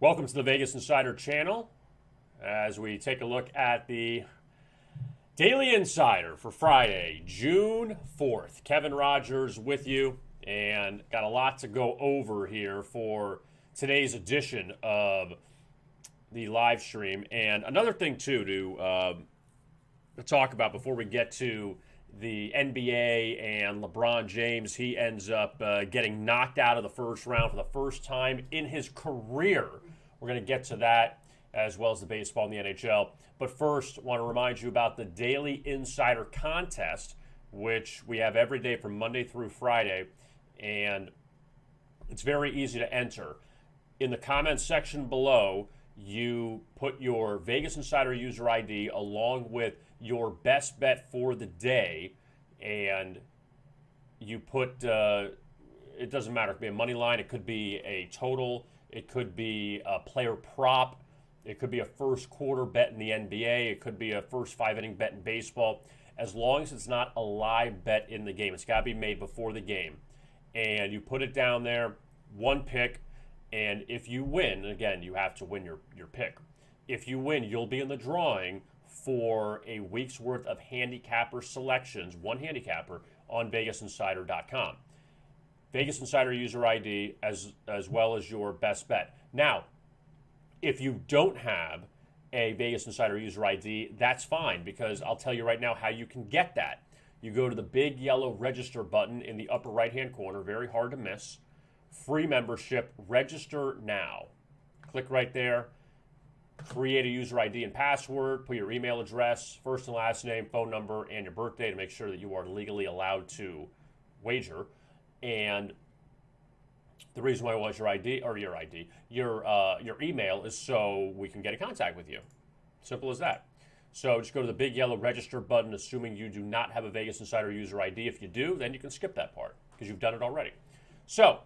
Welcome to the Vegas Insider channel as we take a look at the Daily Insider for Friday, June 4th. Kevin Rogers with you, and got a lot to go over here for today's edition of the live stream. And another thing, too, to talk about before we get to the NBA and LeBron James. He ends up getting knocked out of the first round for the first time in his career. We're going to get to that, as well as the baseball in the NHL. But first, I want to remind you about the Daily Insider contest, which we have every day from Monday through Friday. And it's very easy to enter. In the comments section below, you put your Vegas Insider user ID along with your best bet for the day, and you put, it doesn't matter, it could be a money line, it could be a total, it could be a player prop, it could be a first quarter bet in the NBA, it could be a first 5-inning bet in baseball. As long as it's not a live bet in the game, it's got to be made before the game. And you put it down there, one pick, and if you win, again, you have to win your pick. If you win, you'll be in the drawing for a week's worth of handicapper selections, one handicapper, on VegasInsider.com. Vegas Insider user ID as well as your best bet. Now, if you don't have a Vegas Insider user ID, that's fine, because I'll tell you right now how you can get that. You go to the big yellow register button in the upper right-hand corner, very hard to miss. Free membership, register now. Click right there. Create a user ID and password, put your email address, first and last name, phone number, and your birthday to make sure that you are legally allowed to wager. And the reason why I want your email is so we can get in contact with you. Simple as that. So just go to the big yellow register button, assuming you do not have a Vegas Insider user ID. If you do, then you can skip that part because you've done it already. So,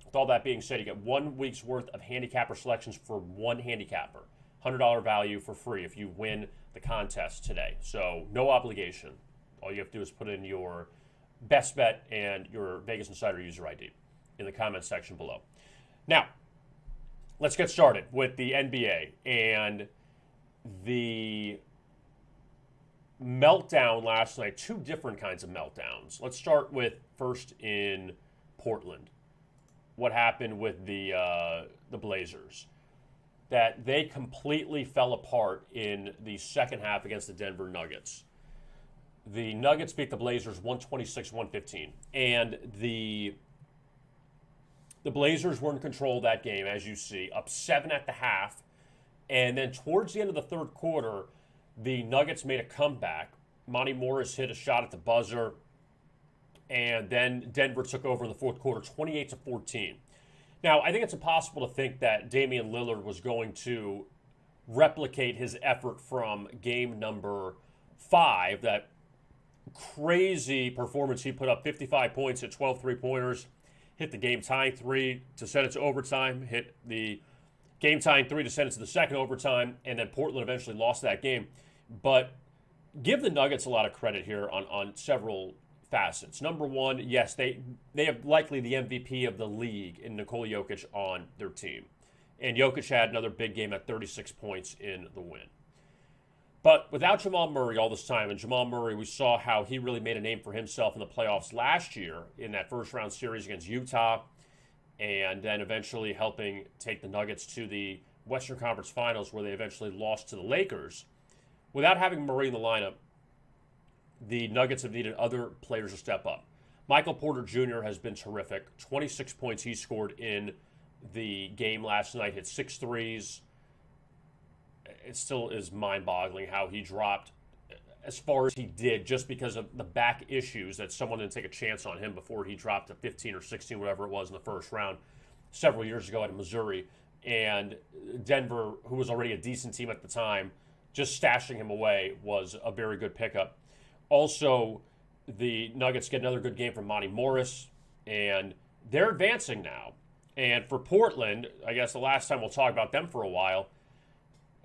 with all that being said, you get 1 week's worth of handicapper selections for one handicapper. $100 value for free if you win the contest today. So no obligation. All you have to do is put in your best bet and your Vegas Insider user ID in the comments section below. Now, let's get started with the NBA and the meltdown last night. Two different kinds of meltdowns. Let's start with first in Portland. What happened with the Blazers, that they completely fell apart in the second half against the Denver Nuggets. The Nuggets beat the Blazers 126-115, and the Blazers were in control of that game, as you see, up 7 at the half, and then towards the end of the third quarter, the Nuggets made a comeback. Monty Morris hit a shot at the buzzer, and then Denver took over in the fourth quarter, 28-14. Now, I think it's impossible to think that Damian Lillard was going to replicate his effort from game number 5, that crazy performance he put up, 55 points at 12 three-pointers, hit the game-tying 3 to send it to overtime, hit the game-tying 3 to send it to the second overtime, and then Portland eventually lost that game. But give the Nuggets a lot of credit here on several facets. Number one, yes, they have likely the MVP of the league in Nikola Jokic on their team. And Jokic had another big game at 36 points in the win. But without Jamal Murray all this time, and Jamal Murray, we saw how he really made a name for himself in the playoffs last year in that first round series against Utah, and then eventually helping take the Nuggets to the Western Conference Finals, where they eventually lost to the Lakers. Without having Murray in the lineup, the Nuggets have needed other players to step up. Michael Porter Jr. has been terrific. 26 points he scored in the game last night, hit 6 threes. It still is mind-boggling how he dropped as far as he did just because of the back issues, that someone didn't take a chance on him before he dropped to 15 or 16, whatever it was, in the first round several years ago at Missouri. And Denver, who was already a decent team at the time, just stashing him away was a very good pickup. Also, the Nuggets get another good game from Monty Morris, and they're advancing now. And for Portland, I guess the last time we'll talk about them for a while,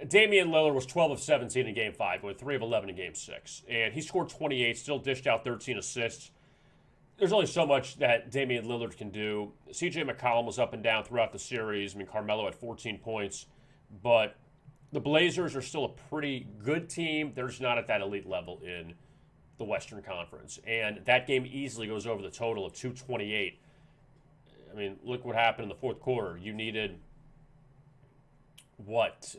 Damian Lillard was 12 of 17 in Game 5, with 3 of 11 in Game 6. And he scored 28, still dished out 13 assists. there's only so much that Damian Lillard can do. CJ McCollum was up and down throughout the series. I mean, Carmelo had 14 points. But the Blazers are still a pretty good team. They're just not at that elite level in the Western Conference. And that game easily goes over the total of 228. I mean, look what happened in the fourth quarter. You needed, what?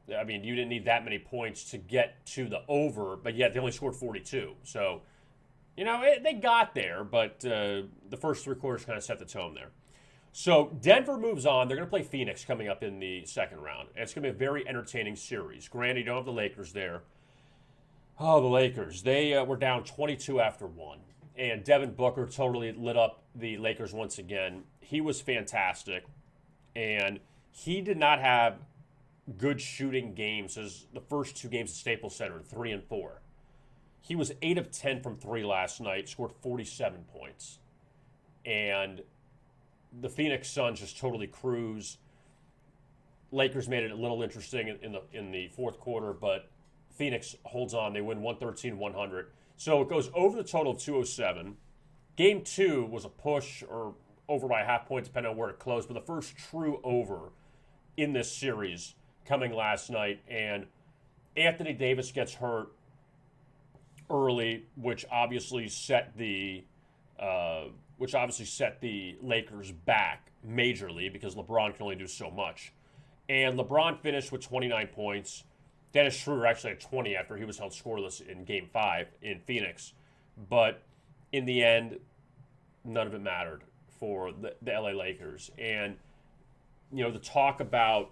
You didn't need that many points to get to the over, but yet they only scored 42. So, they got there, but the first three quarters kind of set the tone there. So Denver moves on. They're going to play Phoenix coming up in the second round. And it's going to be a very entertaining series. Granted, you don't have the Lakers there. Oh, the Lakers. They were down 22 after one. And Devin Booker totally lit up the Lakers once again. He was fantastic. And he did not have good shooting games as the first two games at Staples Center, 3 and 4. He was 8 of 10 from 3 last night, scored 47 points. And the Phoenix Suns just totally cruise. Lakers made it a little interesting in the fourth quarter, but Phoenix holds on. They win 113-100. So it goes over the total of 207. Game 2 was a push or over by a half point, depending on where it closed, but the first true over in this series coming last night. And Anthony Davis gets hurt early, which obviously set the Lakers back majorly because LeBron can only do so much. And LeBron finished with 29 points. Dennis Schroeder actually had 20 after he was held scoreless in Game 5 in Phoenix. But in the end, none of it mattered for the LA Lakers. And, the talk about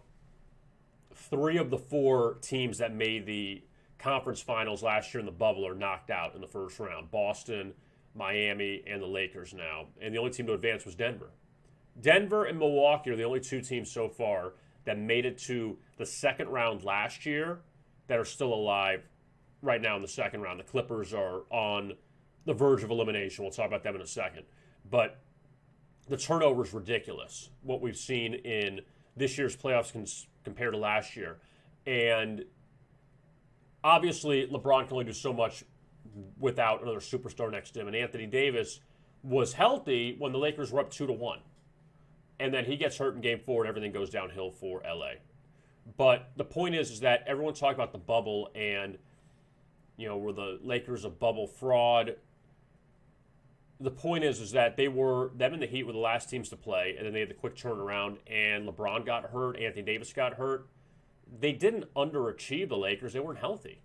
3 of the 4 teams that made the conference finals last year in the bubble are knocked out in the first round. Boston, Miami, and the Lakers now. And the only team to advance was Denver. Denver and Milwaukee are the only 2 teams so far that made it to the second round last year that are still alive right now in the second round. The Clippers are on the verge of elimination. We'll talk about them in a second. But the turnover is ridiculous, what we've seen in this year's playoffs compared to last year. And obviously, LeBron can only do so much without another superstar next to him. And Anthony Davis was healthy when the Lakers were up 2-1. And then he gets hurt in Game 4 and everything goes downhill for LA. But the point is that everyone's talking about the bubble and, were the Lakers a bubble fraud? The point is that them and the Heat were the last teams to play, and then they had the quick turnaround, and LeBron got hurt, Anthony Davis got hurt. They didn't underachieve the Lakers. They weren't healthy.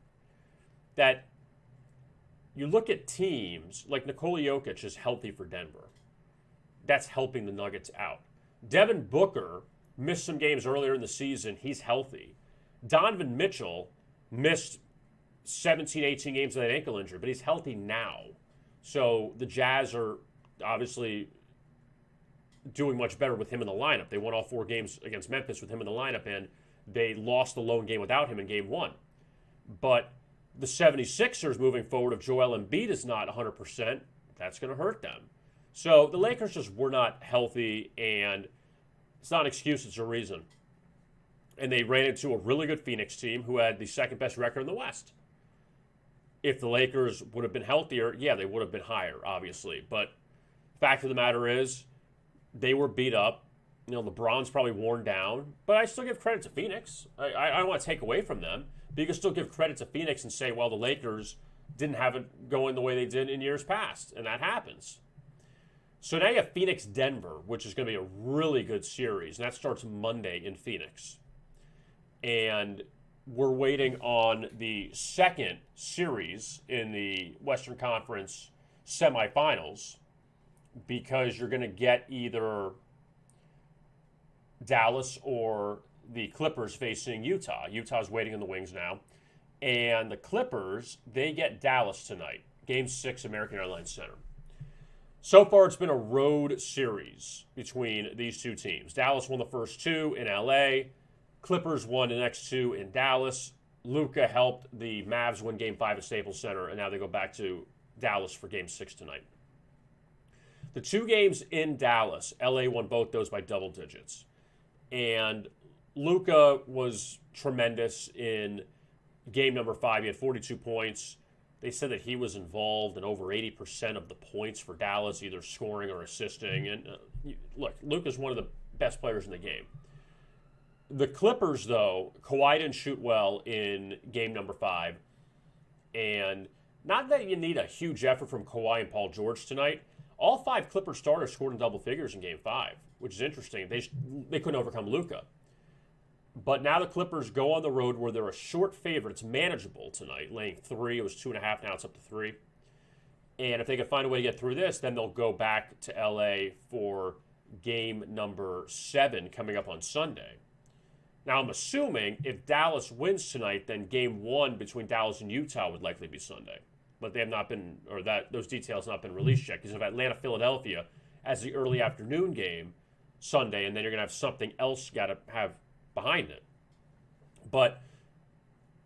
That you look at teams like Nikola Jokic is healthy for Denver. That's helping the Nuggets out. Devin Booker missed some games earlier in the season. He's healthy. Donovan Mitchell missed 17, 18 games with that ankle injury, but he's healthy now. So the Jazz are obviously doing much better with him in the lineup. They won all 4 games against Memphis with him in the lineup, and they lost the lone game without him in Game 1. But the 76ers moving forward, if Joel Embiid is not 100%, that's going to hurt them. So the Lakers just were not healthy, and it's not an excuse, it's a reason. And they ran into a really good Phoenix team who had the second best record in the West. If the Lakers would have been healthier, yeah, they would have been higher, obviously. But fact of the matter is, they were beat up. LeBron's probably worn down. But I still give credit to Phoenix. I don't want to take away from them. But you can still give credit to Phoenix and say, well, the Lakers didn't have it going the way they did in years past. And that happens. So now you have Phoenix-Denver, which is going to be a really good series. And that starts Monday in Phoenix. And we're waiting on the second series in the Western Conference semifinals because you're going to get either Dallas or the Clippers facing Utah. Utah's waiting in the wings now. And the Clippers, they get Dallas tonight. Game 6, American Airlines Center. So far, it's been a road series between these 2 teams. Dallas won the first 2 in LA. Clippers won the next 2 in Dallas. Luka helped the Mavs win Game 5 at Staples Center, and now they go back to Dallas for Game 6 tonight. The 2 games in Dallas, LA won both those by double digits. And Luka was tremendous in game number 5. He had 42 points, They said that he was involved in over 80% of the points for Dallas, either scoring or assisting. And look, Luka's one of the best players in the game. The Clippers, though, Kawhi didn't shoot well in game number 5. And not that you need a huge effort from Kawhi and Paul George tonight. All 5 Clippers starters scored in double figures in game 5, which is interesting. They couldn't overcome Luka. But now the Clippers go on the road where they're a short favorite. It's manageable tonight, laying 3. It was 2.5, now it's up to 3. And if they can find a way to get through this, then they'll go back to LA for game number 7 coming up on Sunday. Now, I'm assuming if Dallas wins tonight, then game 1 between Dallas and Utah would likely be Sunday. But they have not been, or those details have not been released yet. Because if Atlanta-Philadelphia as the early afternoon game Sunday, and then you're going to have something else got to have behind it. But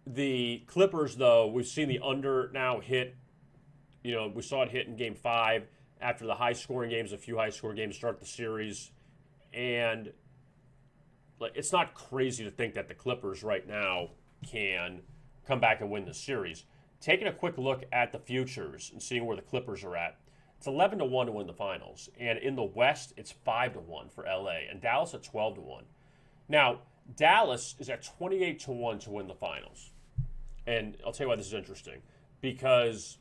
the Clippers, though, we've seen the under now hit. We saw it hit in game 5 after the high-scoring games, a few high-scoring games start the series. And it's not crazy to think that the Clippers right now can come back and win the series. Taking a quick look at the futures and seeing where the Clippers are at, it's 11-1 to win the finals. And in the West, it's 5-1 for LA. And Dallas at 12-1. Now, Dallas is at 28-1 to win the finals. And I'll tell you why this is interesting. Because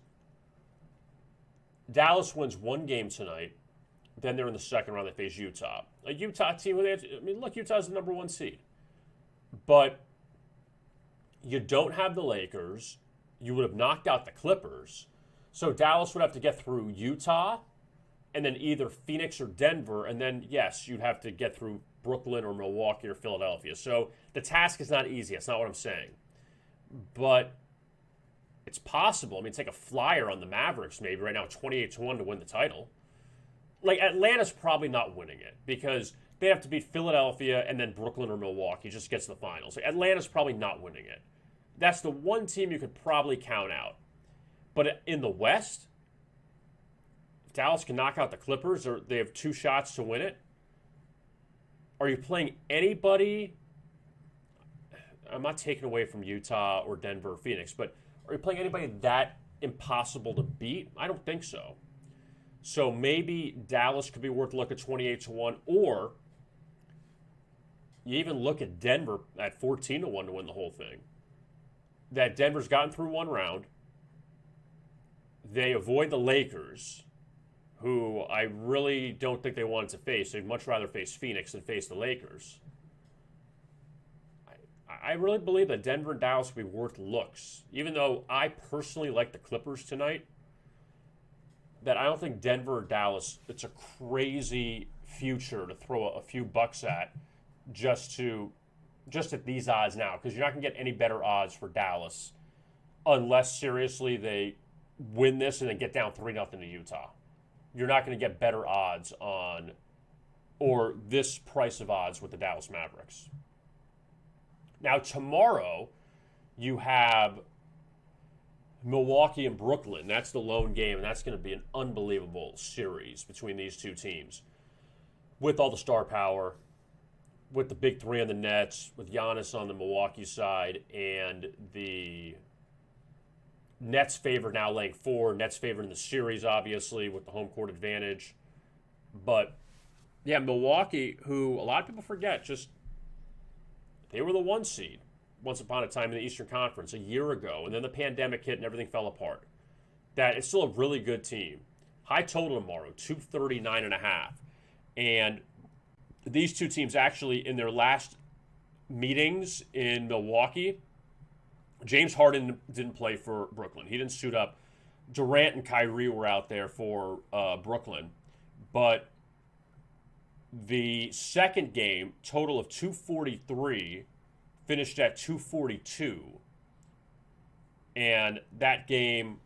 Dallas wins 1 game tonight. Then they're in the second round. They face Utah. A Utah team, look, Utah's the number 1 seed. But you don't have the Lakers. You would have knocked out the Clippers. So Dallas would have to get through Utah and then either Phoenix or Denver. And then, yes, you'd have to get through Brooklyn or Milwaukee or Philadelphia. So the task is not easy. That's not what I'm saying. But it's possible. Take a flyer on the Mavericks maybe right now, 28-1 to win the title. Atlanta's probably not winning it because they have to beat Philadelphia and then Brooklyn or Milwaukee just gets to the finals. Atlanta's probably not winning it. That's the one team you could probably count out. But in the West, if Dallas can knock out the Clippers, or they have 2 shots to win it, are you playing anybody? I'm not taking away from Utah or Denver or Phoenix, but are you playing anybody that impossible to beat? I don't think so. So maybe Dallas could be worth a look at 28-1, or you even look at Denver at 14-1 to win the whole thing. That Denver's gotten through 1 round. They avoid the Lakers, who I really don't think they wanted to face. They'd much rather face Phoenix than face the Lakers. I really believe that Denver and Dallas will be worth looks. Even though I personally like the Clippers tonight, that I don't think Denver or Dallas, it's a crazy future to throw a few bucks at just at these odds now, because you're not going to get any better odds for Dallas unless, seriously, they win this and then get down 3-0 to Utah. You're not going to get better odds on, or this price of odds with the Dallas Mavericks. Now, tomorrow, you have Milwaukee and Brooklyn. That's the lone game, and that's going to be an unbelievable series between these 2 teams. With all the star power, with the big 3 on the Nets, with Giannis on the Milwaukee side, and the Nets favored now laying 4. Nets favored in the series, obviously, with the home court advantage. But, yeah, Milwaukee, who a lot of people forget, they were the 1 seed once upon a time in the Eastern Conference a year ago, and then the pandemic hit and everything fell apart. That it's still a really good team. High total tomorrow, 239.5. And these 2 teams actually, in their last meetings in Milwaukee, James Harden didn't play for Brooklyn. He didn't suit up. Durant and Kyrie were out there for Brooklyn. But the second game, total of 243, finished at 242. And that game,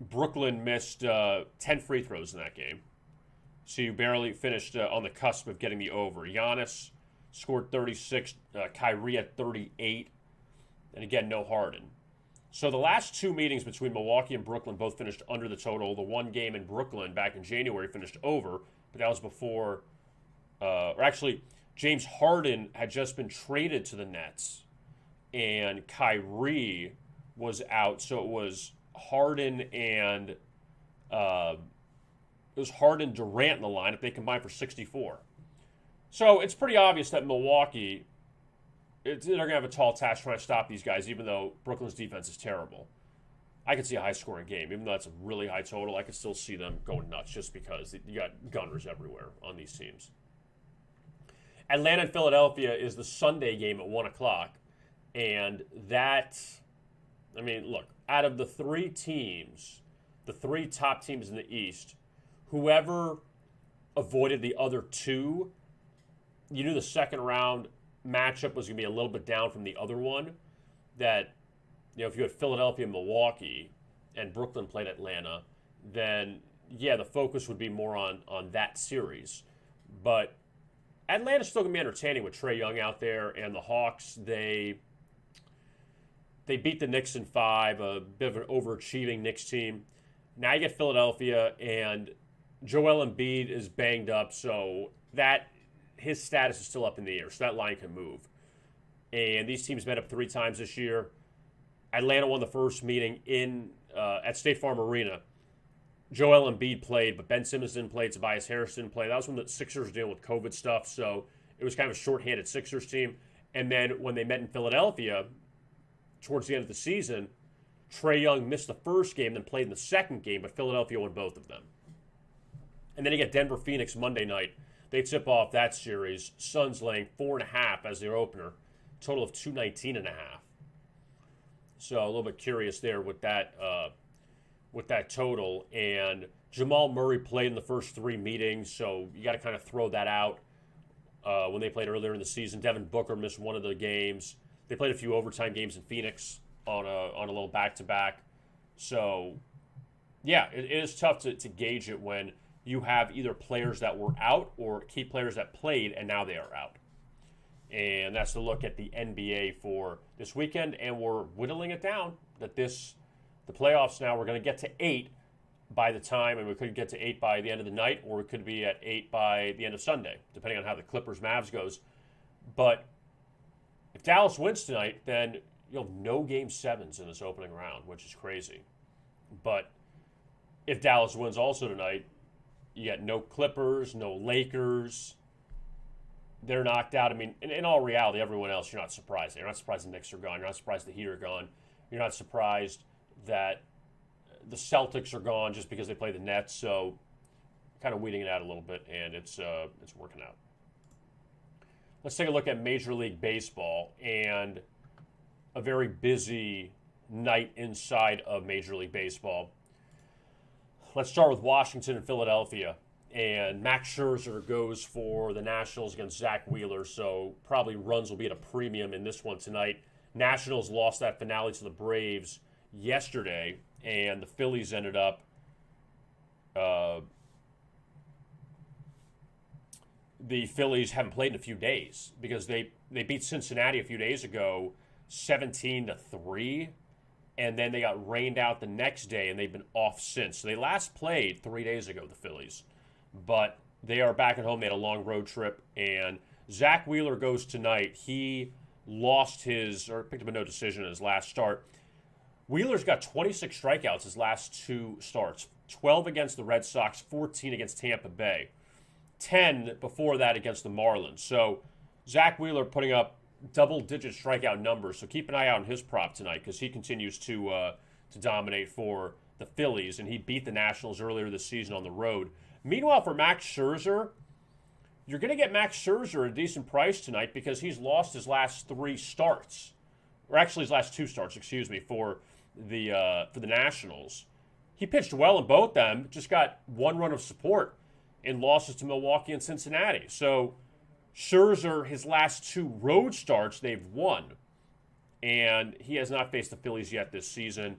Brooklyn missed 10 free throws in that game. So you barely finished on the cusp of getting the over. Giannis scored 36, Kyrie at 38, and again, no Harden. So the last 2 meetings between Milwaukee and Brooklyn both finished under the total. The 1 game in Brooklyn back in January finished over, but that was before, James Harden had just been traded to the Nets, and Kyrie was out, so it was Harden and Durant in the lineup. They combined for 64. So it's pretty obvious that Milwaukee, they're going to have a tall task trying to stop these guys, even though Brooklyn's defense is terrible. I could see a high-scoring game. Even though that's a really high total, I could still see them going nuts just because you got gunners everywhere on these teams. Atlanta and Philadelphia is the Sunday game at 1 o'clock. And that, I mean, look, out of the three teams, the three top teams in the East, whoever avoided the other two, you knew the second round matchup was going to be a little bit down from the other one. That, if you had Philadelphia and Milwaukee and Brooklyn played Atlanta, then, yeah, the focus would be more on that series. But Atlanta's still going to be entertaining with Trae Young out there, and the Hawks, they beat the Knicks in 5, a bit of an overachieving Knicks team. Now you get Philadelphia, and Joel Embiid is banged up, so that his status is still up in the air, so that line can move. And these teams met up 3 times this year. Atlanta won the first meeting at State Farm Arena. Joel Embiid played, but Ben Simmons didn't play. Tobias Harris didn't play. That was when the Sixers were dealing with COVID stuff, so it was kind of a shorthanded Sixers team. And then when they met in Philadelphia, towards the end of the season, Trae Young missed the first game, then played in the second game, but Philadelphia won both of them. And then you get Denver-Phoenix Monday night. They tip off that series. Suns laying 4.5 as their opener. Total of 219.5. So a little bit curious there with that total. And Jamal Murray played in the first 3 meetings, so you got to kind of throw that out. When they played earlier in the season, Devin Booker missed one of the games. They played a few overtime games in Phoenix on a little back-to-back. So, yeah, it is tough to gauge it when you have either players that were out or key players that played and now they are out. And that's the look at the NBA for this weekend, and we're whittling it down. The playoffs now, we're going to get to 8 by the time, and we could get to 8 by the end of the night, or it could be at 8 by the end of Sunday, depending on how the Clippers-Mavs goes. But if Dallas wins tonight, then you'll have no Game 7s in this opening round, which is crazy. But if Dallas wins also tonight, you got no Clippers, no Lakers. They're knocked out. I mean, in all reality, everyone else, you're not surprised. You're not surprised the Knicks are gone. You're not surprised the Heat are gone. You're not surprised that the Celtics are gone just because they play the Nets. So kind of weeding it out a little bit, and it's working out. Let's take a look at Major League Baseball and a very busy night inside of Major League Baseball. Let's start with Washington and Philadelphia. And Max Scherzer goes for the Nationals against Zach Wheeler, so probably runs will be at a premium in this one tonight. Nationals lost that finale to the Braves yesterday, and the Phillies ended up the Phillies haven't played in a few days because they beat Cincinnati a few days ago 17-3, and then they got rained out the next day, and they've been off since. So they last played 3 days ago, the Phillies. But they are back at home. They had a long road trip, and Zach Wheeler goes tonight. He picked up a no decision in his last start. Wheeler's got 26 strikeouts his last 2 starts, 12 against the Red Sox, 14 against Tampa Bay, 10 before that against the Marlins. So Zach Wheeler putting up double-digit strikeout numbers. So keep an eye out on his prop tonight because he continues to dominate for the Phillies, and he beat the Nationals earlier this season on the road. Meanwhile, for Max Scherzer, you're going to get Max Scherzer at a decent price tonight because he's lost his last 3 starts, or actually his last 2 starts, for the Nationals. He pitched well in both them, just got 1 run of support in losses to Milwaukee and Cincinnati. So Scherzer, his last 2 road starts, they've won, and he has not faced the Phillies yet this season.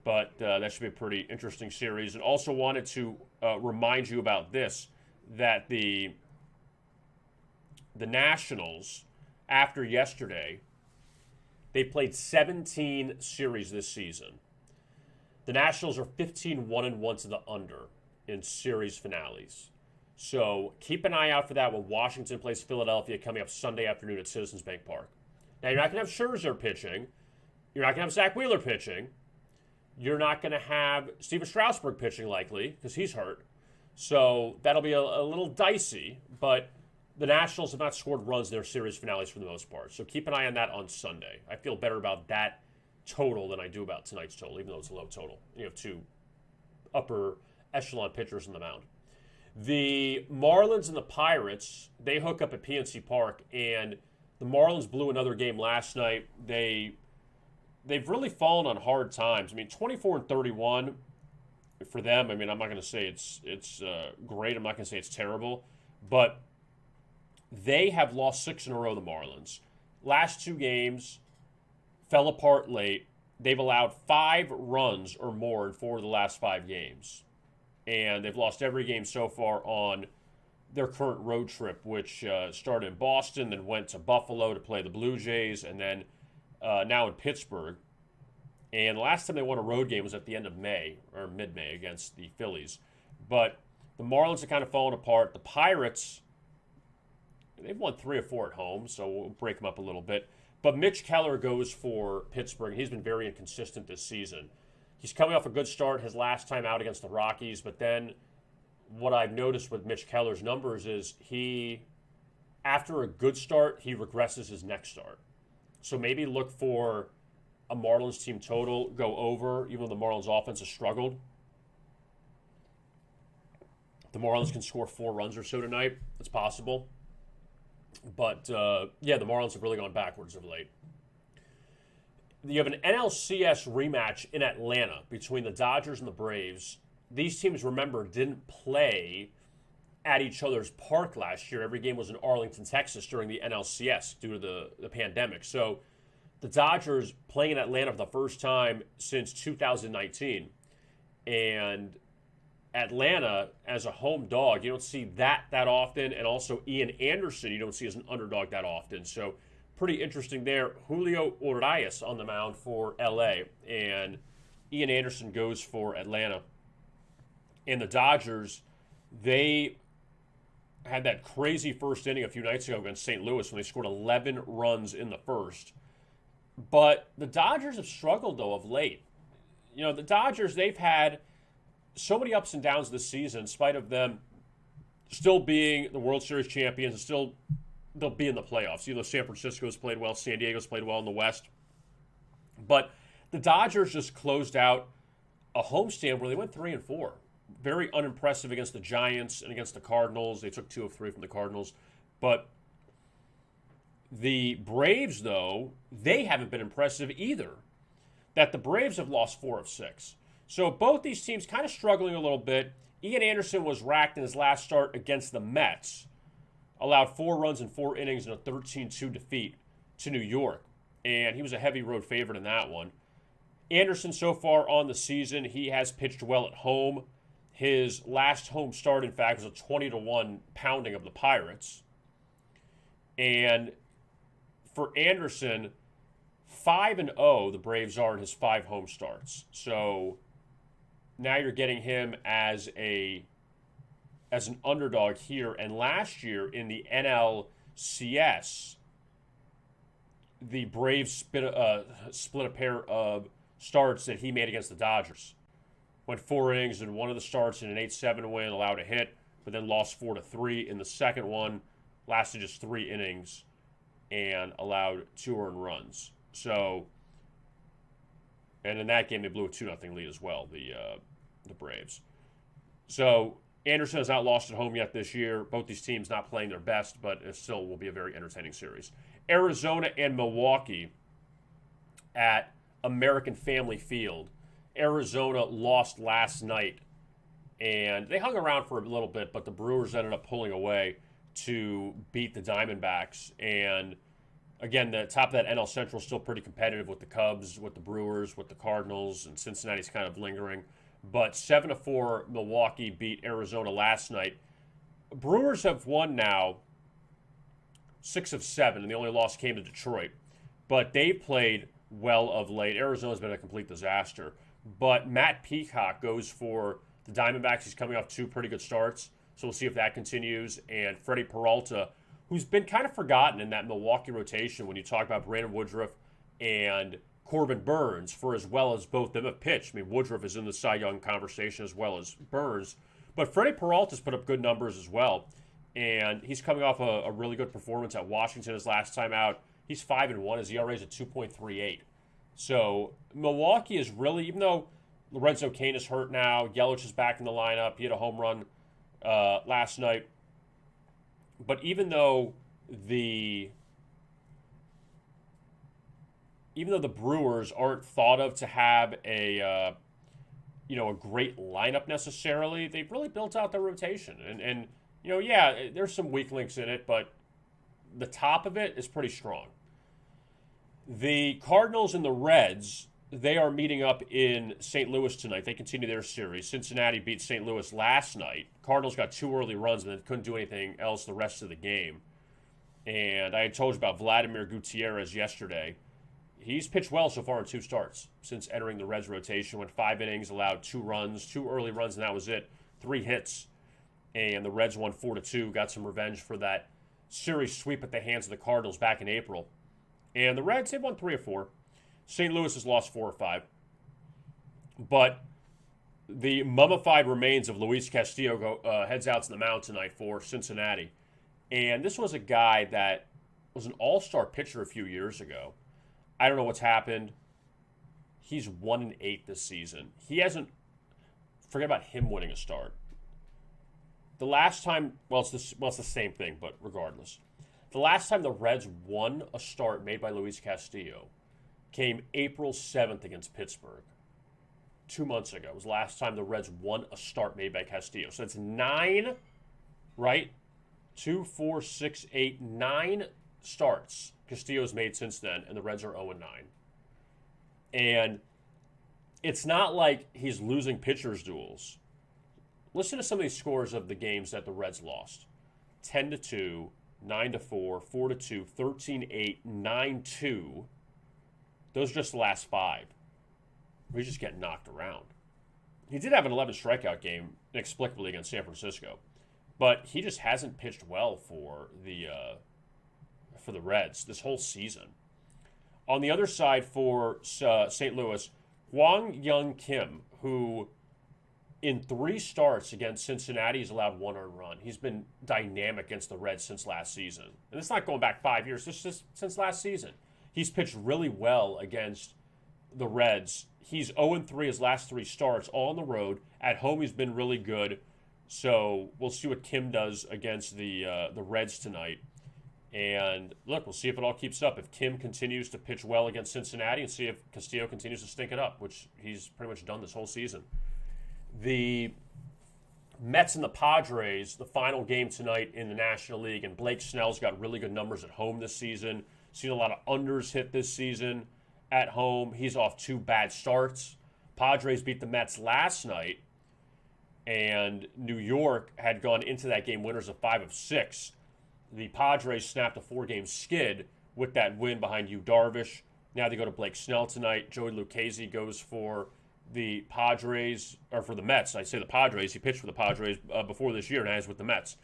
But that should be a pretty interesting series. And also wanted to remind you about this, that the Nationals, after yesterday, they played 17 series this season. The Nationals are 15-1-1 to the under in series finales. So keep an eye out for that when Washington plays Philadelphia coming up Sunday afternoon at Citizens Bank Park. Now, you're not going to have Scherzer pitching. You're not going to have Zach Wheeler pitching. You're not going to have Steven Strasburg pitching likely because he's hurt. So that'll be a little dicey, but the Nationals have not scored runs in their series finales for the most part. So keep an eye on that on Sunday. I feel better about that total than I do about tonight's total, even though it's a low total. You have two upper echelon pitchers on the mound. The Marlins and the Pirates, they hook up at PNC Park, and the Marlins blew another game last night. They've really fallen on hard times. I mean, 24-31 for them. I mean, I'm not going to say it's great. I'm not going to say it's terrible, but they have lost 6 in a row, the Marlins. Last 2 games fell apart late. They've allowed 5 runs or more in 4 of the last 5 games. And they've lost every game so far on their current road trip, which started in Boston, then went to Buffalo to play the Blue Jays, and then now in Pittsburgh. And the last time they won a road game was at the end of May, or mid-May, against the Phillies. But the Marlins have kind of fallen apart. The Pirates, they've won 3 or 4 at home, so we'll break them up a little bit. But Mitch Keller goes for Pittsburgh. He's been very inconsistent this season. He's coming off a good start his last time out against the Rockies, but then what I've noticed with Mitch Keller's numbers is after a good start, he regresses his next start. So maybe look for a Marlins team total, go over, even though the Marlins offense has struggled. The Marlins can score 4 runs or so tonight. It's possible. But, the Marlins have really gone backwards of late. You have an NLCS rematch in Atlanta between the Dodgers and the Braves. These teams, remember, didn't play at each other's park last year. Every game was in Arlington, Texas during the NLCS due to the pandemic. So the Dodgers playing in Atlanta for the first time since 2019. And Atlanta, as a home dog, you don't see that often. And also Ian Anderson, you don't see as an underdog that often. So pretty interesting there. Julio Urias on the mound for LA, and Ian Anderson goes for Atlanta. And the Dodgers, they had that crazy first inning a few nights ago against St. Louis when they scored 11 runs in the first. But the Dodgers have struggled, though, of late. You know, the Dodgers, they've had so many ups and downs this season, in spite of them still being the World Series champions and still they'll be in the playoffs. You know, San Francisco's played well, San Diego's played well in the West. But the Dodgers just closed out a homestand where they went 3-4. Very unimpressive against the Giants and against the Cardinals. They took 2 of 3 from the Cardinals. But the Braves, though, they haven't been impressive either. That the Braves have lost 4 of 6. So both these teams kind of struggling a little bit. Ian Anderson was racked in his last start against the Mets. Allowed 4 runs in 4 innings in a 13-2 defeat to New York. And he was a heavy road favorite in that one. Anderson, so far on the season, he has pitched well at home. His last home start, in fact, was a 20-1 pounding of the Pirates. And for Anderson, 5-0 the Braves are in his 5 home starts. So now you're getting him as an underdog here. And last year in the NLCS, the Braves split a pair of starts that he made against the Dodgers. Went 4 innings in one of the starts in an 8-7 win, allowed a hit, but then lost 4-3 in the second one. Lasted just 3 innings and allowed 2 earned runs. So, and in that game they blew a 2-0 lead as well, the Braves. So Anderson has not lost at home yet this year. Both these teams not playing their best, but it still will be a very entertaining series. Arizona and Milwaukee at American Family Field. Arizona lost last night, and they hung around for a little bit, but the Brewers ended up pulling away to beat the Diamondbacks. And again, the top of that NL Central is still pretty competitive with the Cubs, with the Brewers, with the Cardinals, and Cincinnati's kind of lingering. But 7-4, Milwaukee beat Arizona last night. Brewers have won now 6 of 7, and the only loss came to Detroit. But they've played well of late. Arizona's been a complete disaster. But Matt Peacock goes for the Diamondbacks. He's coming off 2 pretty good starts, so we'll see if that continues. And Freddie Peralta, who's been kind of forgotten in that Milwaukee rotation when you talk about Brandon Woodruff and Corbin Burnes for as well as both them have pitched. I mean, Woodruff is in the Cy Young conversation as well as Burnes. But Freddie Peralta's put up good numbers as well. And he's coming off a really good performance at Washington his last time out. He's 5-1. His ERA is at 2.38. So Milwaukee is really, even though Lorenzo Cain is hurt now, Yelich is back in the lineup. He had a home run last night. But even though the Brewers aren't thought of to have a great lineup necessarily, they've really built out their rotation. And there's some weak links in it, but the top of it is pretty strong. The Cardinals and the Reds, they are meeting up in St. Louis tonight. They continue their series. Cincinnati beat St. Louis last night. Cardinals got 2 early runs and then couldn't do anything else the rest of the game. And I had told you about Vladimir Gutierrez yesterday. He's pitched well so far in 2 starts since entering the Reds rotation. Went 5 innings, allowed 2 runs, 2 early runs, and that was it. 3 hits. And the Reds won 4-2. Got some revenge for that series sweep at the hands of the Cardinals back in April. And the Reds, they've won 3 or 4. St. Louis has lost 4 or 5. But the mummified remains of Luis Castillo heads out to the mound tonight for Cincinnati. And this was a guy that was an all-star pitcher a few years ago. I don't know what's happened. He's 1-8 this season. He hasn't, forget about him winning a start. The last time, it's the same thing, but regardless. The last time the Reds won a start made by Luis Castillo came April 7th against Pittsburgh. 2 months ago was the last time the Reds won a start made by Castillo. So it's 9, right? 2, 4, 6, 8, 9 starts Castillo's made since then, and the Reds are 0-9. And it's not like he's losing pitchers' duels. Listen to some of these scores of the games that the Reds lost. 10-2, 9-4, 4-2, 13-8, 9-2. Those are just the last 5. He's just getting knocked around. He did have an 11 strikeout game inexplicably against San Francisco, but he just hasn't pitched well for the Reds this whole season. On the other side for St. Louis, Hwang Young Kim, who in 3 starts against Cincinnati has allowed 1 earned run. He's been dynamic against the Reds since last season. And it's not going back 5 years, it's just since last season. He's pitched really well against the Reds. He's 0-3 his last 3 starts, all on the road. At home, he's been really good. So we'll see what Kim does against the Reds tonight. And look, we'll see if it all keeps up. If Kim continues to pitch well against Cincinnati, and see if Castillo continues to stink it up, which he's pretty much done this whole season. The Mets and the Padres, the final game tonight in the National League, and Blake Snell's got really good numbers at home this season. Seen a lot of unders hit this season at home. He's off 2 bad starts. Padres beat the Mets last night, and New York had gone into that game winners of 5 of 6. The Padres snapped a 4-game skid with that win behind Yu Darvish. Now they go to Blake Snell tonight. Joey Lucchesi goes for the Padres, or for the Mets. I say the Padres. He pitched for the Padres before this year, and now he's with the Mets.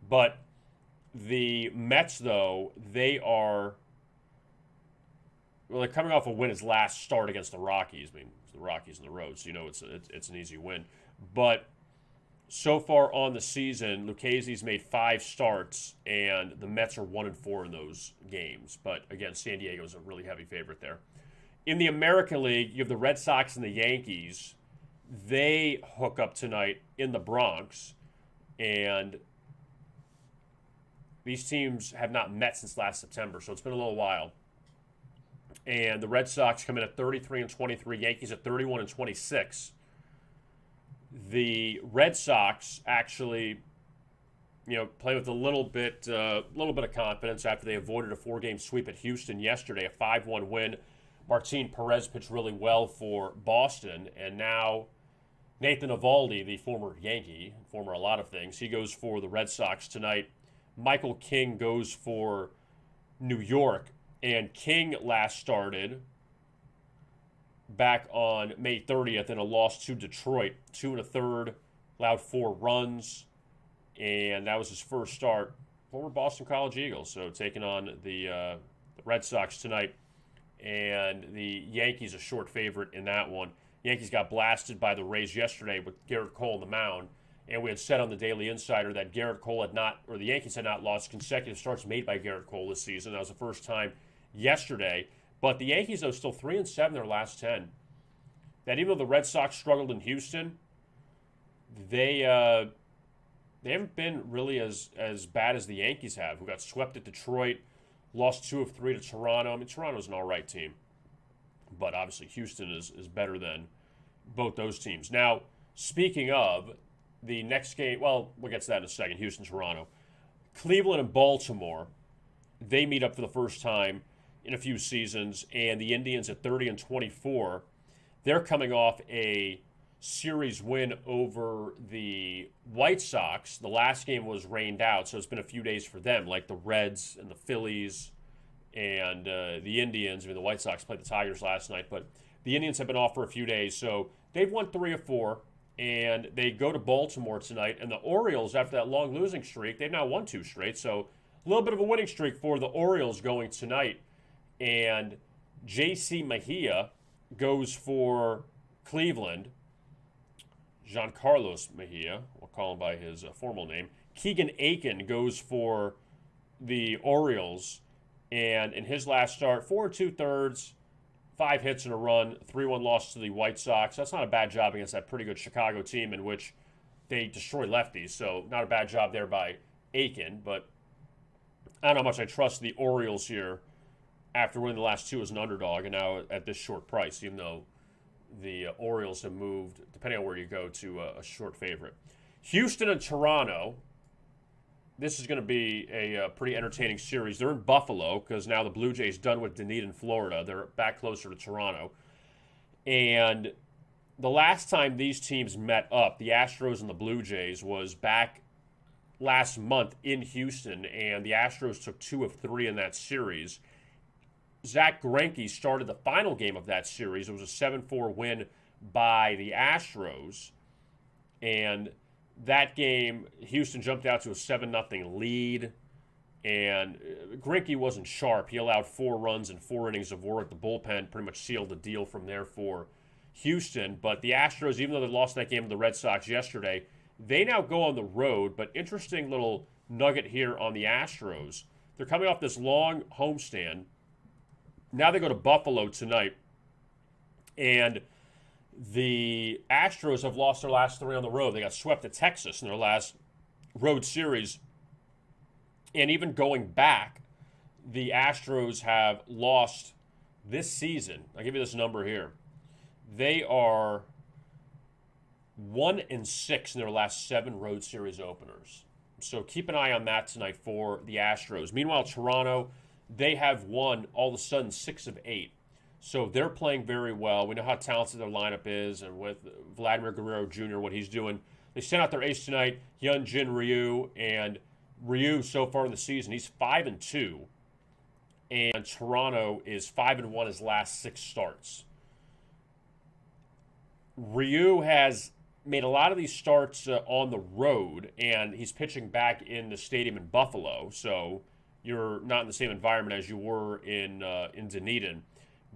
But the Mets, though, they're coming off a win his last start against the Rockies. I mean, it's the Rockies on the road, so you know it's an easy win. But so far on the season, Lucchesi's made 5 starts, and the Mets are 1-4 in those games. But again, San Diego's a really heavy favorite there. In the American League, you have the Red Sox and the Yankees. They hook up tonight in the Bronx, and these teams have not met since last September, so it's been a little while. And the Red Sox come in at 33-23, Yankees at 31-26. The Red Sox actually, play with a little bit of confidence after they avoided a 4-game sweep at Houston yesterday, a 5-1 win. Martin Perez pitched really well for Boston, and now Nathan Eovaldi, the former Yankee, former a lot of things, he goes for the Red Sox tonight. Michael King goes for New York, and King last started back on May 30th in a loss to Detroit, 2 1/3, allowed 4 runs, and that was his first start. Former Boston College Eagles, so taking on the Red Sox tonight. and the Yankees a short favorite in that one. Yankees got blasted by the Rays yesterday with Garrett Cole on the mound, and we had said on the Daily Insider that Garrett Cole had not, or the Yankees had not lost consecutive starts made by Garrett Cole this season. That was the first time yesterday. But the Yankees, though, still 3-7 their last 10. That even though the Red Sox struggled in Houston, they haven't been really as bad as the Yankees have, who got swept at Detroit, lost 2 of 3 to Toronto. I mean, Toronto's an all right team, but obviously Houston is better than both those teams. Now, speaking of the next game, well, we'll get to that in a second, Houston-Toronto. Cleveland and Baltimore, they meet up for the first time in a few seasons, and the Indians at 30-24, they're coming off a series win over the White Sox. The last game was rained out, so it's been a few days for them, like the Reds and the Phillies and the Indians. I mean, the White Sox played the Tigers last night, but the Indians have been off for a few days, so they've won 3 of 4, and they go to Baltimore tonight. And the Orioles, after that long losing streak, they've now won 2 straight, so a little bit of a winning streak for the Orioles going tonight. And J.C. Mejia goes for Cleveland. Giancarlos Mejia, we'll call him by his formal name. Keegan Aiken goes for the Orioles. And in his last start, 4 2/3, 5 hits and a run, 3-1 loss to the White Sox. That's not a bad job against that pretty good Chicago team in which they destroy lefties. So not a bad job there by Aiken. But I don't know how much I trust the Orioles here after winning the last 2 as an underdog and now at this short price, even though the Orioles have moved, depending on where you go, to a short favorite. Houston and Toronto. This is going to be a pretty entertaining series. They're in Buffalo because now the Blue Jays done with Dunedin, Florida. They're back closer to Toronto. And the last time these teams met up, the Astros and the Blue Jays, was back last month in Houston, and the Astros took 2 of 3 in that series. Zach Greinke started the final game of that series. It was a 7-4 win by the Astros. And that game, Houston jumped out to a 7-0 lead. And Greinke wasn't sharp. He allowed 4 runs and 4 innings of work. The bullpen pretty much sealed the deal from there for Houston. But the Astros, even though they lost that game to the Red Sox yesterday, they now go on the road. But interesting little nugget here on the Astros. They're coming off this long homestand. Now they go to Buffalo tonight, and the Astros have lost their last 3 on the road. They got swept at Texas in their last road series, and even going back, the Astros have lost this season. I'll give you this number here. They are 1-6 in their last 7 road series openers. So keep an eye on that tonight for the Astros. Meanwhile, Toronto, they have won all of a sudden 6 of 8. So they're playing very well. We know how talented their lineup is, and with Vladimir Guerrero Jr., what he's doing. They sent out their ace tonight, Hyun-Jin Ryu, and Ryu so far in the season, he's 5-2. And Toronto is 5-1 his last 6 starts. Ryu has made a lot of these starts on the road, and he's pitching back in the stadium in Buffalo, so you're not in the same environment as you were in Dunedin.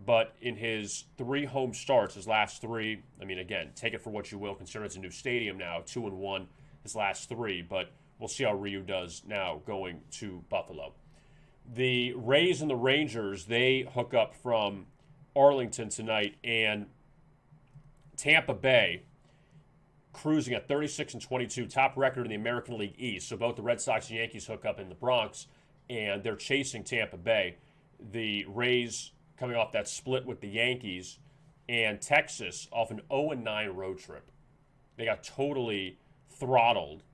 But in his 3 home starts, his last 3, I mean, again, take it for what you will, consider it's a new stadium now, 2-1 his last 3, but we'll see how Ryu does now going to Buffalo. The Rays and the Rangers, they hook up from Arlington tonight, and Tampa Bay cruising at 36-22, top record in the American League East. So both the Red Sox and Yankees hook up in the Bronx, and they're chasing Tampa Bay. The Rays coming off that split with the Yankees, and Texas off an 0-9 road trip. They got totally throttled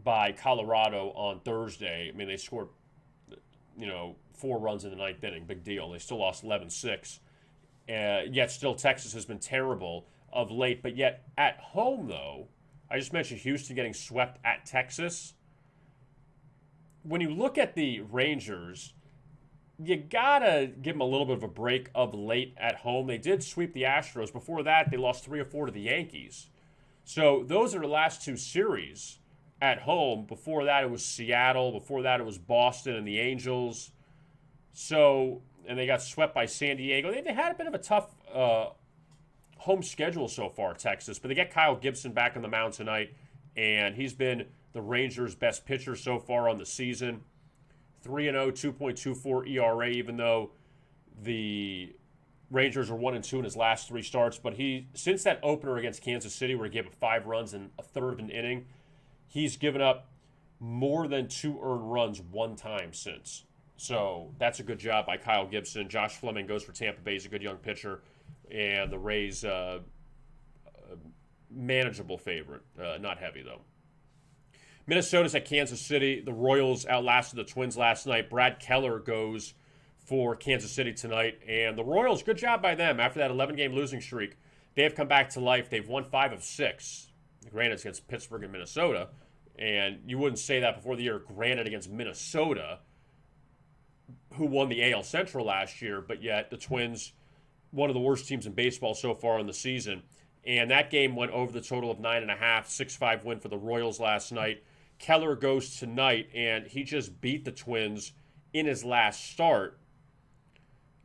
by Colorado on Thursday. I mean, they scored, 4 runs in the 9th inning. Big deal. They still lost 11-6. Yet still Texas has been terrible of late. But yet at home, though, I just mentioned Houston getting swept at Texas. When you look at the Rangers, you got to give them a little bit of a break of late at home. They did sweep the Astros. Before that, they lost 3 or 4 to the Yankees. So those are the last 2 series at home. Before that, it was Seattle. Before that, it was Boston and the Angels. So and they got swept by San Diego. They had a bit of a tough home schedule so far, Texas, but they get Kyle Gibson back on the mound tonight, and he's been the Rangers' best pitcher so far on the season. 3-0, 2.24 ERA, even though the Rangers are 1-2 in his last 3 starts. But since that opener against Kansas City, where he gave up 5 runs in a third of an inning, he's given up more than 2 earned runs one time since. So that's a good job by Kyle Gibson. Josh Fleming goes for Tampa Bay. He's a good young pitcher. And the Rays, manageable favorite. Not heavy, though. Minnesota's at Kansas City. The Royals outlasted the Twins last night. Brad Keller goes for Kansas City tonight. And the Royals, good job by them. After that 11-game losing streak, they have come back to life. They've won 5 of 6. Granted, it's against Pittsburgh and Minnesota. And you wouldn't say that before the year. Granted, against Minnesota, who won the AL Central last year. But yet, the Twins, one of the worst teams in baseball so far in the season. And that game went over the total of 9.5, 6-5 win for the Royals last night. Keller goes tonight, and he just beat the Twins in his last start.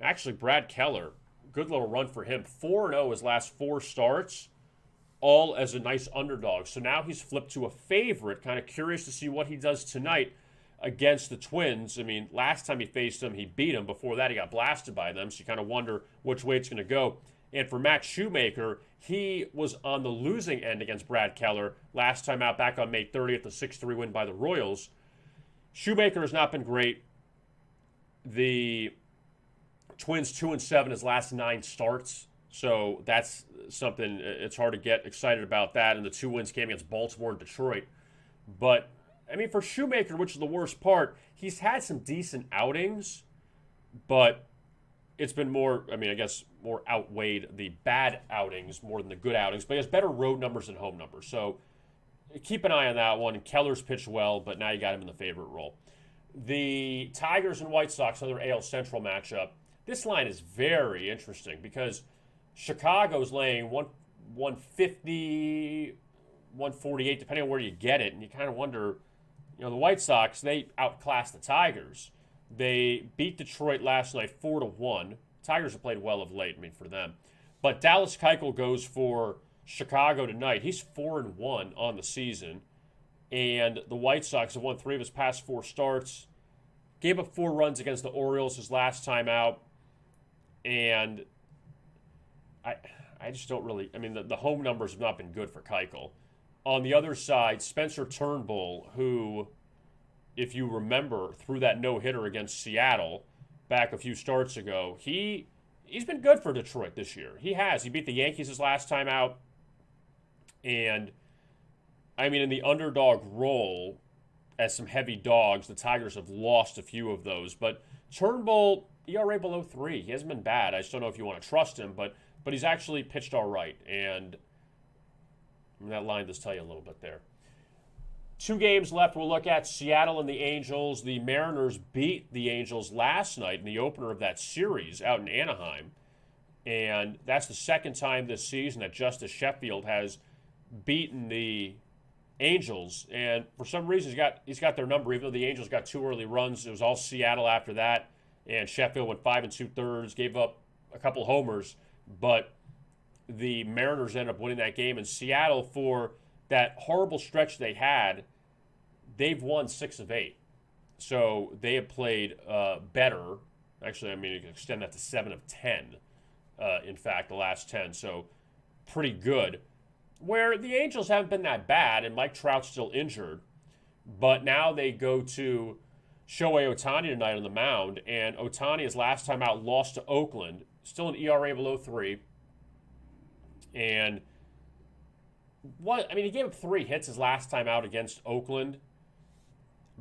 Actually, Brad Keller, good little run for him. 4-0 his last 4 starts, all as a nice underdog. So now he's flipped to a favorite. Kind of curious to see what he does tonight against the Twins. I mean, last time he faced them, he beat them. Before that, he got blasted by them. So you kind of wonder which way it's going to go. And for Matt Shoemaker, he was on the losing end against Brad Keller last time out back on May 30th, the 6-3 win by the Royals. Shoemaker has not been great. The Twins 2-7 his last 9 starts. So that's something, it's hard to get excited about that. And the 2 wins came against Baltimore and Detroit. But, I mean, for Shoemaker, which is the worst part, he's had some decent outings, but it's been more, I mean, I guess more outweighed the bad outings more than the good outings, but he has better road numbers than home numbers. So keep an eye on that one. Keller's pitched well, but now you got him in the favorite role. The Tigers and White Sox, another AL Central matchup. This line is very interesting because Chicago's laying 150, 148, depending on where you get it. And you kind of wonder, the White Sox, they outclassed the Tigers. They beat Detroit last night 4-1. Tigers have played well of late, for them. But Dallas Keuchel goes for Chicago tonight. He's 4-1 on the season. And the White Sox have won 3 of his past 4 starts. Gave up 4 runs against the Orioles his last time out. And I just don't really, the home numbers have not been good for Keuchel. On the other side, Spencer Turnbull, who, if you remember, threw that no-hitter against Seattle back a few starts ago, he's been good for Detroit this year. He has. He beat the Yankees his last time out. And, in the underdog role, as some heavy dogs, the Tigers have lost a few of those. But Turnbull, ERA below 3. He hasn't been bad. I just don't know if you want to trust him, but he's actually pitched all right. And that line does tell you a little bit there. 2 games left we'll look at. Seattle and the Angels. The Mariners beat the Angels last night in the opener of that series out in Anaheim. And that's the second time this season that Justice Sheffield has beaten the Angels. And for some reason, he's got their number, even though the Angels got 2 early runs. It was all Seattle after that. And Sheffield went 5 2/3, gave up a couple homers. But the Mariners ended up winning that game. And Seattle, for that horrible stretch they had, they've won 6 of 8. So they have played better. Actually, you can extend that to 7 of 10, in fact, the last 10. So pretty good. Where the Angels haven't been that bad, and Mike Trout's still injured. But now they go to Shohei Ohtani tonight on the mound. And Ohtani, his last time out, lost to Oakland. Still an ERA below 3. And he gave up 3 hits his last time out against Oakland.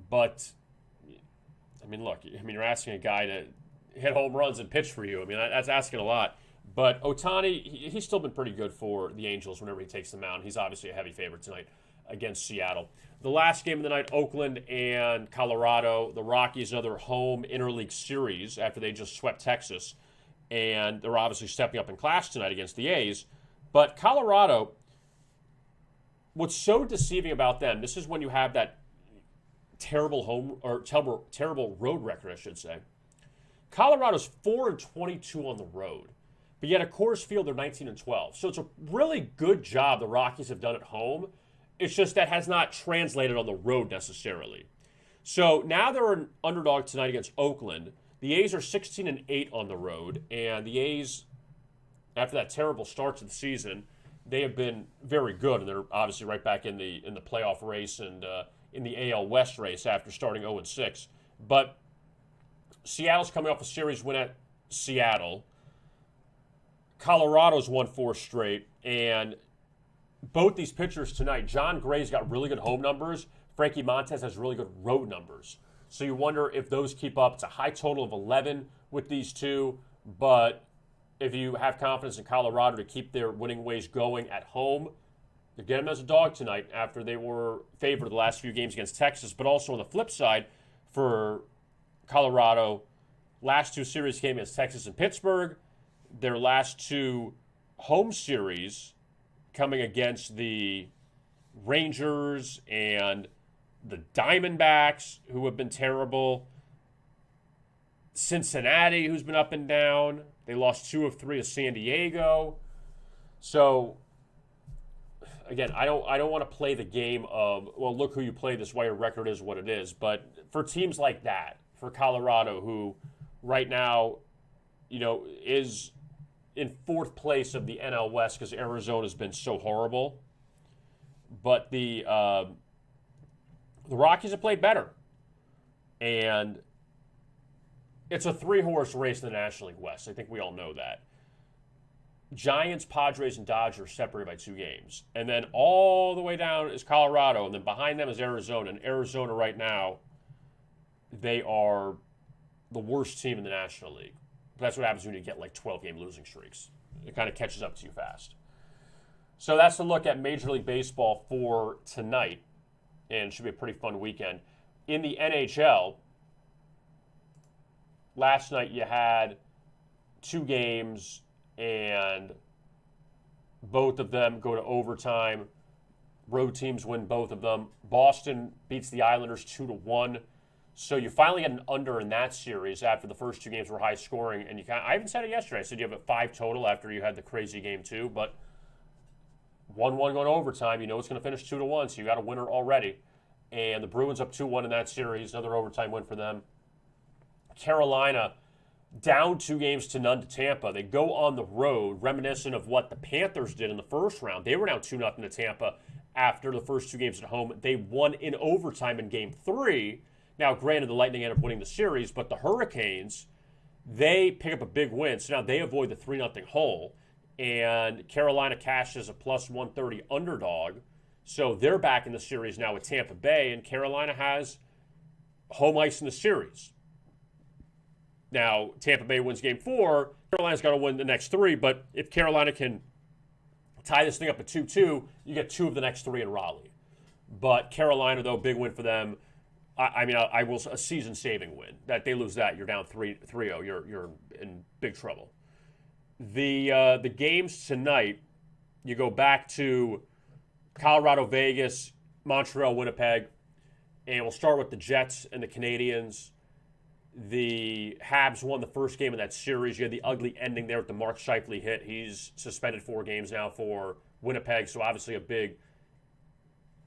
But, look, you're asking a guy to hit home runs and pitch for you. That's asking a lot. But Ohtani, he's still been pretty good for the Angels whenever he takes the mound. He's obviously a heavy favorite tonight against Seattle. The last game of the night, Oakland and Colorado. The Rockies, another home interleague series after they just swept Texas. And they're obviously stepping up in class tonight against the A's. But Colorado, what's so deceiving about them, this is when you have that terrible road record, I should say. Colorado's 4-22 on the road, but yet at Coors Field they're 19-12. So it's a really good job the Rockies have done at home. It's just that has not translated on the road necessarily. So now they're an underdog tonight against Oakland. The A's are 16-8 on the road, and the A's, after that terrible start to the season, they have been very good, and they're obviously right back in the playoff race and in the AL West race after starting 0-6. But Seattle's coming off a series win at Seattle. Colorado's won 4 straight, and both these pitchers tonight, John Gray's got really good home numbers. Frankie Montes has really good road numbers. So you wonder if those keep up. It's a high total of 11 with these two, but if you have confidence in Colorado to keep their winning ways going at home, you get them as a dog tonight after they were favored the last few games against Texas. But also on the flip side, for Colorado, last 2 series came against Texas and Pittsburgh. Their last 2 home series coming against the Rangers and the Diamondbacks, who have been terrible. Cincinnati, who's been up and down. They lost 2 of 3 to San Diego. So, again, I don't want to play the game of, well, look who you play, this why your record is what it is. But for teams like that, for Colorado, who right now, is in 4th place of the NL West because Arizona's been so horrible. But the Rockies have played better. And it's a 3-horse race in the National League West. I think we all know that. Giants, Padres, and Dodgers separated by 2 games. And then all the way down is Colorado, and then behind them is Arizona. And Arizona right now, they are the worst team in the National League. But that's what happens when you get like 12-game losing streaks. It kind of catches up to you fast. So that's a look at Major League Baseball for tonight. And it should be a pretty fun weekend. In the NHL, last night you had 2 games, and both of them go to overtime. Road teams win both of them. Boston beats the Islanders 2-1. So you finally get an under in that series after the first 2 games were high scoring. And I even said it yesterday. I said you have a 5 total after you had the crazy game 2. But 1-1 going to overtime. You know it's going to finish 2-1, so you got a winner already. And the Bruins up 2-1 in that series. Another overtime win for them. Carolina down 2-0 to Tampa. They go on the road, reminiscent of what the Panthers did in the first round. They were down 2-0 to Tampa after the first 2 games at home. They won in overtime in Game 3. Now, granted, the Lightning ended up winning the series, but the Hurricanes, they pick up a big win. So now they avoid the 3-0 hole. And Carolina cashes a plus 130 underdog. So they're back in the series now with Tampa Bay, and Carolina has home ice in the series. Now, Tampa Bay wins Game 4. Carolina's got to win the next 3, but if Carolina can tie this thing up at 2-2, you get 2 of the next 3 in Raleigh. But Carolina, though, big win for them. I will a season-saving win. That they lose that, you're down 3-0. You're in big trouble. The games tonight, you go back to Colorado, Vegas, Montreal, Winnipeg, and we'll start with the Jets and the Canadiens. The Habs won the first game of that series. You had the ugly ending there with the Mark Scheifele hit. He's suspended 4 games now for Winnipeg, so obviously a big,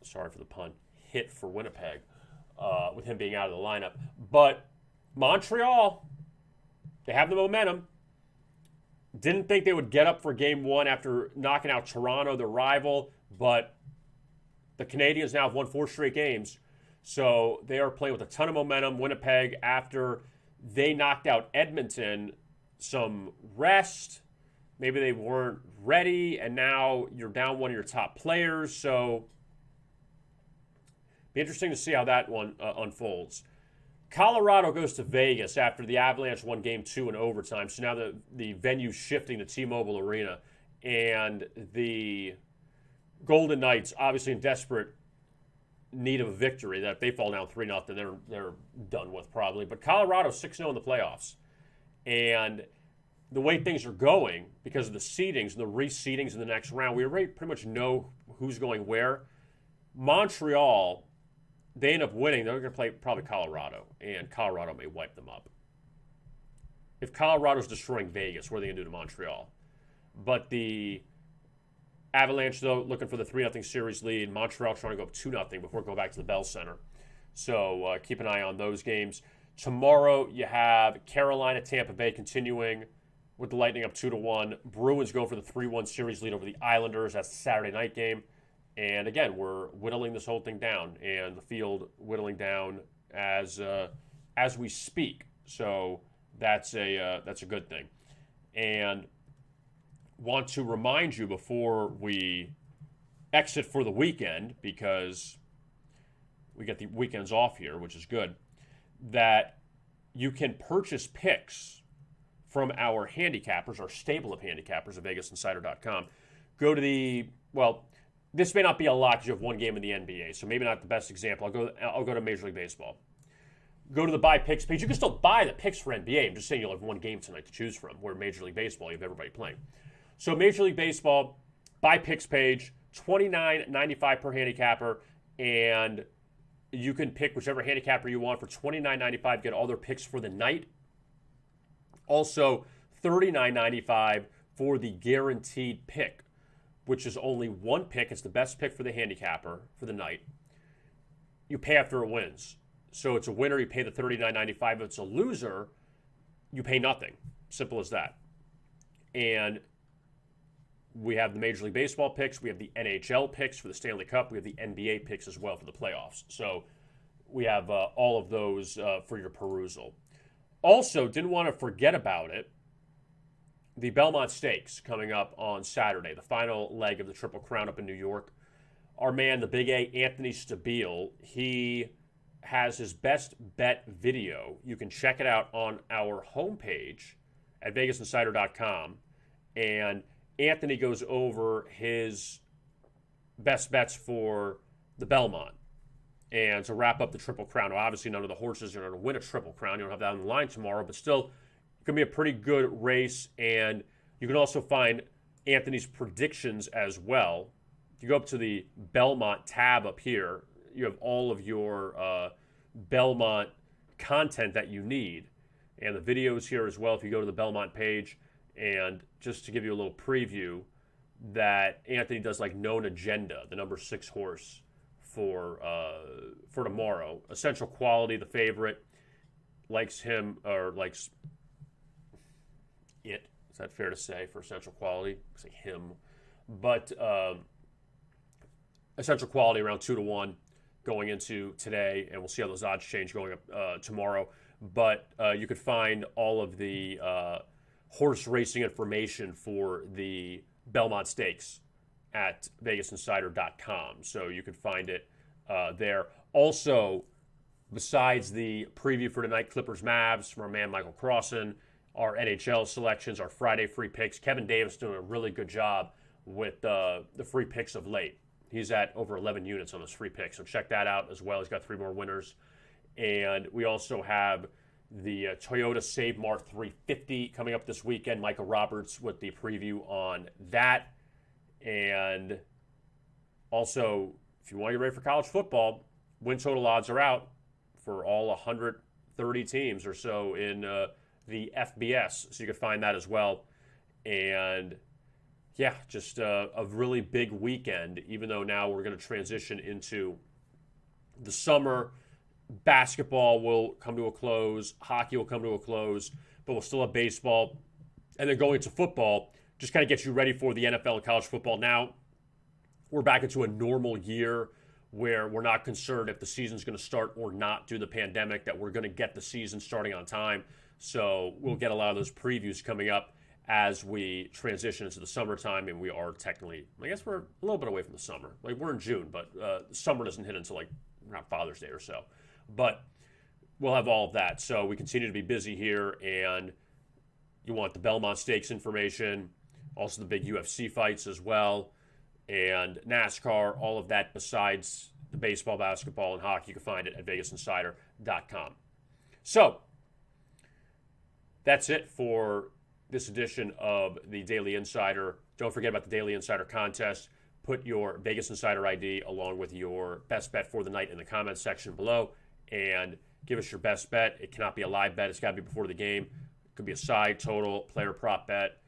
sorry for the pun, hit for Winnipeg with him being out of the lineup. But Montreal, they have the momentum. Didn't think they would get up for Game 1 after knocking out Toronto, their rival, but the Canadiens now have won 4 straight games. So they are playing with a ton of momentum. Winnipeg, after they knocked out Edmonton, some rest. Maybe they weren't ready, and now you're down one of your top players. So be interesting to see how that one unfolds. Colorado goes to Vegas after the Avalanche won Game 2 in overtime. So now the venue's shifting to T-Mobile Arena. And the Golden Knights, obviously in desperate need of a victory, that if they fall down 3-0, they're done with probably. But Colorado's 6-0 in the playoffs. And the way things are going, because of the seedings and the reseedings in the next round, we already pretty much know who's going where. Montreal, they end up winning. They're going to play probably Colorado, and Colorado may wipe them up. if Colorado's destroying Vegas, what are they going to do to Montreal? But the Avalanche, though, looking for the 3-0 series lead. Montreal trying to go up 2-0 before going back to the Bell Center. So keep an eye on those games. Tomorrow, you have Carolina, Tampa Bay continuing with the Lightning up 2-1. Bruins go for the 3-1 series lead over the Islanders. That's the Saturday night game. And again, we're whittling this whole thing down, and the field whittling down as we speak. So that's a good thing. And want to remind you before we exit for the weekend, because we get the weekends off here, which is good, that you can purchase picks from our handicappers, our stable of handicappers at VegasInsider.com. Go to this may not be a lot because you have one game in the NBA, so maybe not the best example. I'll go to Major League Baseball. Go to the buy picks page. You can still buy the picks for NBA. I'm just saying you'll have one game tonight to choose from, where Major League Baseball, you have everybody playing. So Major League Baseball, buy picks page, $29.95 per handicapper, and you can pick whichever handicapper you want for $29.95, get all their picks for the night. Also, $39.95 for the guaranteed pick, which is only one pick. It's the best pick for the handicapper for the night. You pay after it wins. So it's a winner, you pay the $39.95. If it's a loser, you pay nothing. Simple as that. And we have the Major League Baseball picks. We have the NHL picks for the Stanley Cup. We have the NBA picks as well for the playoffs. So we have all of those for your perusal. Also, didn't want to forget about it, the Belmont Stakes coming up on Saturday, the final leg of the Triple Crown up in New York. Our man, the Big A, Anthony Stabile, he has his best bet video. You can check it out on our homepage at VegasInsider.com. And Anthony goes over his best bets for the Belmont. And to wrap up the Triple Crown, now, obviously none of the horses are going to win a Triple Crown. You don't have that on the line tomorrow, but still, it's going to be a pretty good race. And you can also find Anthony's predictions as well. If you go up to the Belmont tab up here, you have all of your Belmont content that you need. And the videos here as well, if you go to the Belmont page. And just to give you a little preview, that Anthony does like Known Agenda, the number 6 horse for tomorrow. Essential Quality, the favorite, likes him, or likes it. Is that fair to say for Essential Quality? Say him. But Essential Quality around 2-1 going into today, and we'll see how those odds change going up tomorrow. But you could find all of the horse racing information for the Belmont Stakes at VegasInsider.com. So you can find it there. Also, besides the preview for tonight, Clippers Mavs from our man Michael Crossan, our NHL selections, our Friday free picks. Kevin Davis doing a really good job with the free picks of late. He's at over 11 units on those free picks. So check that out as well. He's got 3 more winners. And we also have the Toyota Save Mart 350 coming up this weekend. Michael Roberts with the preview on that. And also, if you want to get ready for college football, win total odds are out for all 130 teams or so in the FBS. So you can find that as well. And yeah, just a really big weekend, even though now we're going to transition into the summer. Basketball will come to a close. Hockey will come to a close. But we'll still have baseball. And then going to football, just kind of get you ready for the NFL and college football. Now, we're back into a normal year where we're not concerned if the season's going to start or not due to the pandemic, that we're going to get the season starting on time. So we'll get a lot of those previews coming up as we transition into the summertime, and we are technically, I guess we're a little bit away from the summer. Like, we're in June, but summer doesn't hit until like around Father's Day or so. But we'll have all of that. So we continue to be busy here, and you want the Belmont Stakes information, also the big UFC fights as well, and NASCAR, all of that besides the baseball, basketball, and hockey. You can find it at VegasInsider.com. So that's it for this edition of the Daily Insider. Don't forget about the Daily Insider contest. Put your Vegas Insider ID along with your best bet for the night in the comments section below, and give us your best bet. It cannot be a live bet. It's got to be before the game. Could be a side, total, player prop bet,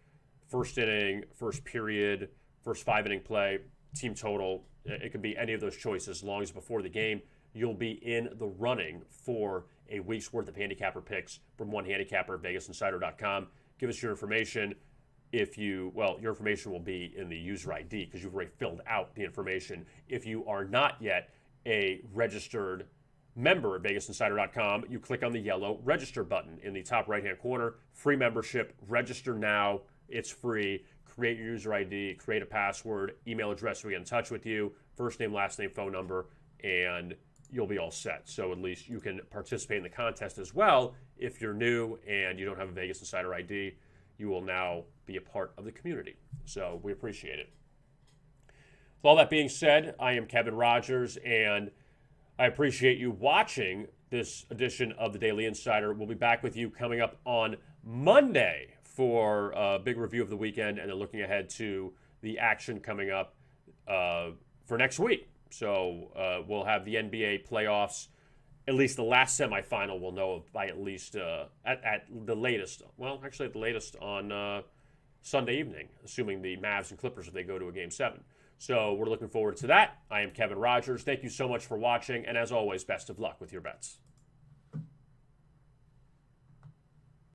first inning, first period, first 5-inning play, team total. It could be any of those choices as long as before the game you'll be in the running for a week's worth of handicapper picks from one handicapper at VegasInsider.com. Give us your information. Your information will be in the user ID because you've already filled out the information. If you are not yet a registered member at VegasInsider.com, you click on the yellow register button in the top right-hand corner. Free membership. Register now. It's free. Create your user ID, create a password, email address so we get in touch with you, first name, last name, phone number, and you'll be all set. So at least you can participate in the contest as well. If you're new and you don't have a Vegas Insider ID, you will now be a part of the community. So we appreciate it. With all that being said, I am Kevin Rogers, and I appreciate you watching this edition of the Daily Insider. We'll be back with you coming up on Monday for a big review of the weekend, and then looking ahead to the action coming up for next week. So we'll have the NBA playoffs, at least the last semifinal we'll know of by at least at the latest. Well, actually at the latest on Sunday evening, assuming the Mavs and Clippers if they go to a Game 7. So we're looking forward to that. I am Kevin Rogers. Thank you so much for watching, and as always, best of luck with your bets.